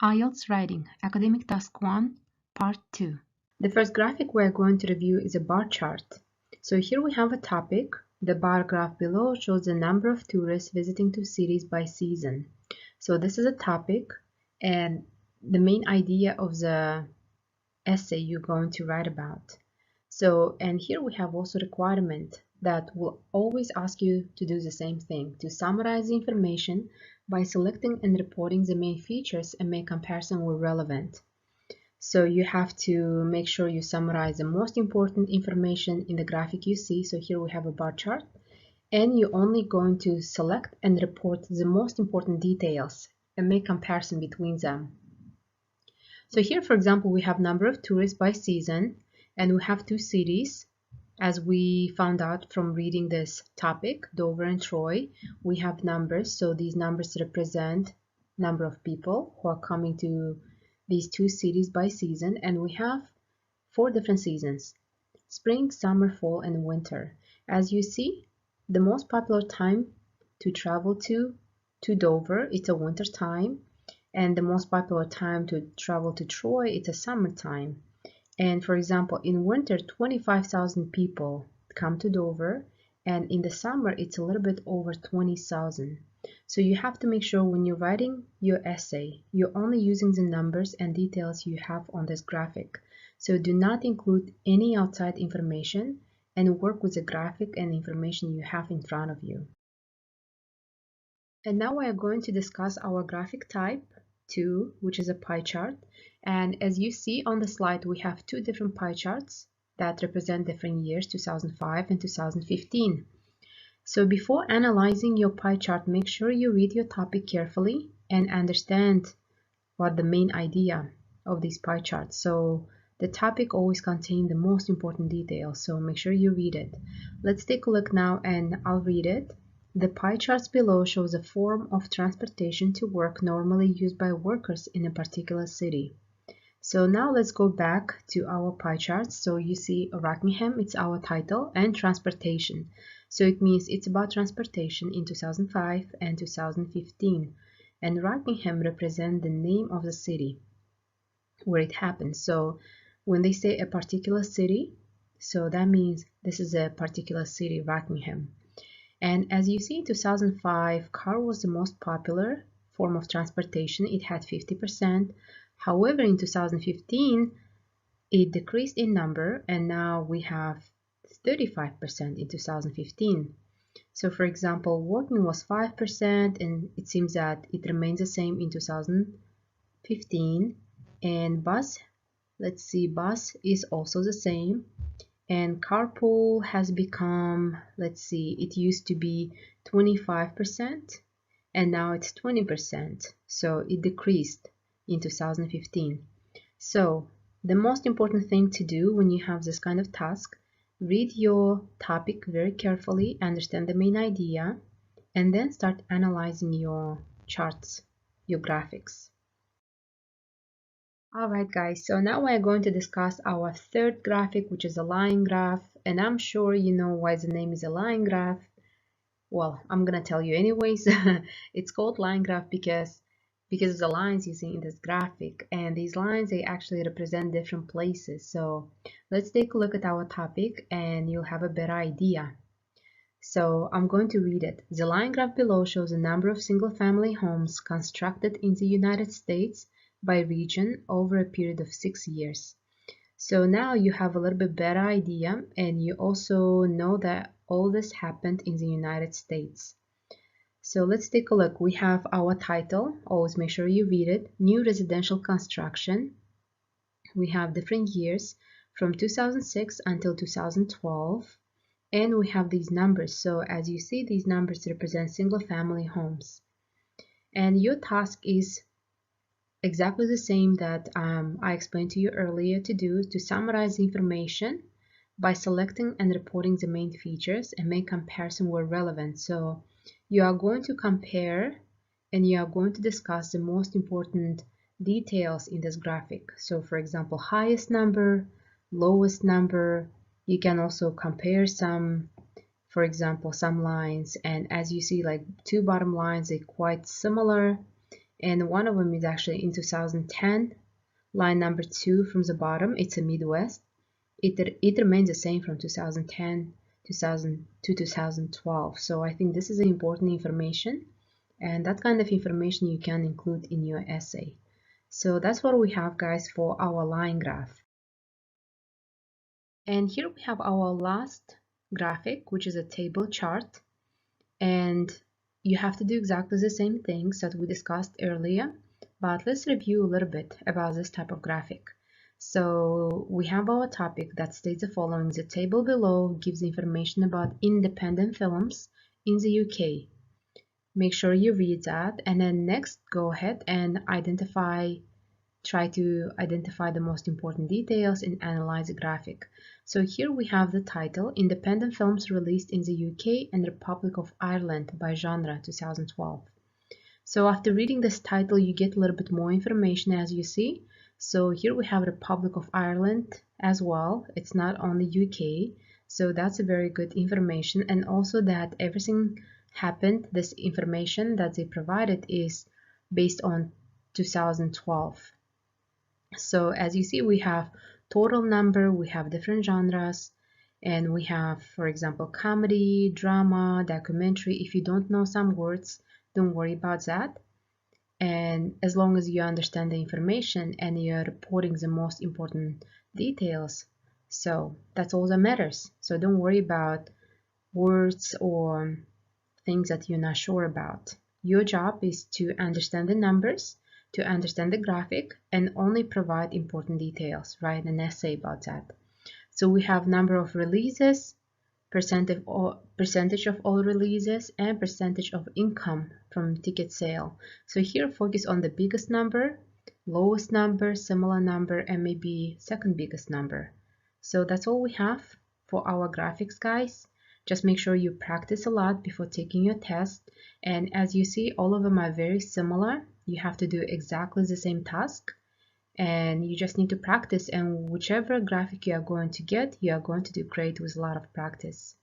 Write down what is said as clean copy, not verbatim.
Ielts Writing Academic Task 1, Part 2. The first graphic we're going to review is a bar chart. So here we have a topic. The bar graph below shows the number of tourists visiting two cities by season. So this is a topic and the main idea of the essay you're going to write about. So, and here we have also requirement that will always ask you to do the same thing, to summarize the information by selecting and reporting the main features and make comparison where relevant. So you have to make sure you summarize the most important information in the graphic you see. So here we have a bar chart, and you're only going to select and report the most important details and make comparison between them. So here, for example, we have number of tourists by season, and we have two cities. As we found out from reading this topic, Dover and Troy, we have numbers. So these numbers represent number of people who are coming to these two cities by season. And we have 4 different seasons: spring, summer, fall, and winter. As you see, the most popular time to travel to Dover, it's a winter time. And the most popular time to travel to Troy, it's a summertime. And for example, in winter, 25,000 people come to Dover, and in the summer, it's a little bit over 20,000. So you have to make sure when you're writing your essay, you're only using the numbers and details you have on this graphic. So do not include any outside information and work with the graphic and information you have in front of you. And now we are going to discuss our graphic type 2, which is a pie chart. And as you see on the slide, we have 2 different pie charts that represent different years, 2005 and 2015. So before analyzing your pie chart, make sure you read your topic carefully and understand what the main idea of these pie charts. So the topic always contains the most important details, so make sure you read it. Let's take a look now, and I'll read it. The pie charts below shows a form of transportation to work normally used by workers in a particular city. So now let's go back to our pie charts. So you see Rockingham, it's our title, and transportation. So it means it's about transportation in 2005 and 2015. And Rockingham represents the name of the city where it happened. So when they say a particular city, so that means this is a particular city, Rockingham. And as you see, in 2005, car was the most popular form of transportation. It had 50%. However, in 2015, it decreased in number, and now we have 35% in 2015. So for example, walking was 5%, and it seems that it remains the same in 2015. And bus, let's see, bus is also the same. And carpool has become, let's see, it used to be 25% and now it's 20%. So it decreased in 2015. So the most important thing to do when you have this kind of task, read your topic very carefully, understand the main idea, and then start analyzing your charts, your graphics. Alright guys, so now we're going to discuss our third graphic, which is a line graph, and I'm sure you know why the name is a line graph. Well, I'm gonna tell you anyways. It's called line graph because of the lines you see in this graphic, and these lines, they actually represent different places. So let's take a look at our topic and you'll have a better idea. So I'm going to read it. The line graph below shows the number of single-family homes constructed in the United States by region over a period of 6 years. So now you have a little bit better idea, and you also know that all this happened in the United States. So let's take a look. We have our title, always make sure you read it, New Residential Construction. We have different years from 2006 until 2012, and we have these numbers. So as you see, these numbers represent single-family homes. And your task is exactly the same that I explained to you earlier to do, to summarize the information by selecting and reporting the main features and make comparison where relevant. So you are going to compare and you are going to discuss the most important details in this graphic. So for example, highest number, lowest number. You can also compare some, for example, some lines, and as you see, like 2 bottom lines, they're quite similar. and one of them is actually in 2010. Line number 2 from the bottom, it's a Midwest. It remains the same from 2010 to 2012. So I think this is important information, and that kind of information you can include in your essay. So that's what we have, guys, for our line graph. And here we have our last graphic, which is a table chart. And you have to do exactly the same things that we discussed earlier, but let's review a little bit about this type of graphic. So we have our topic that states the following. The table below gives information about independent films in the UK. Make sure you read that, and then next go ahead and try to identify the most important details and analyze the graphic. So here we have the title, Independent Films Released in the UK and Republic of Ireland by Genre 2012. So after reading this title, you get a little bit more information, as you see. So here we have Republic of Ireland as well. It's not only UK. So that's a very good information. And also that everything happened, this information that they provided is based on 2012. So as you see, we have total number, we have different genres, and we have, for example, comedy, drama, documentary. If you don't know some words, don't worry about that. And as long as you understand the information and you're reporting the most important details, so that's all that matters. So don't worry about words or things that you're not sure about. Your job is to understand the numbers, to understand the graphic, and only provide important details. Write an essay about that. So we have number of releases, percentage of all releases, and percentage of income from ticket sale. So here focus on the biggest number, lowest number, similar number, and maybe second biggest number. So that's all we have for our graphics, guys. Just make sure you practice a lot before taking your test. And as you see, all of them are very similar. You have to do exactly the same task, and you just need to practice. And whichever graphic you are going to get, you are going to do great with a lot of practice.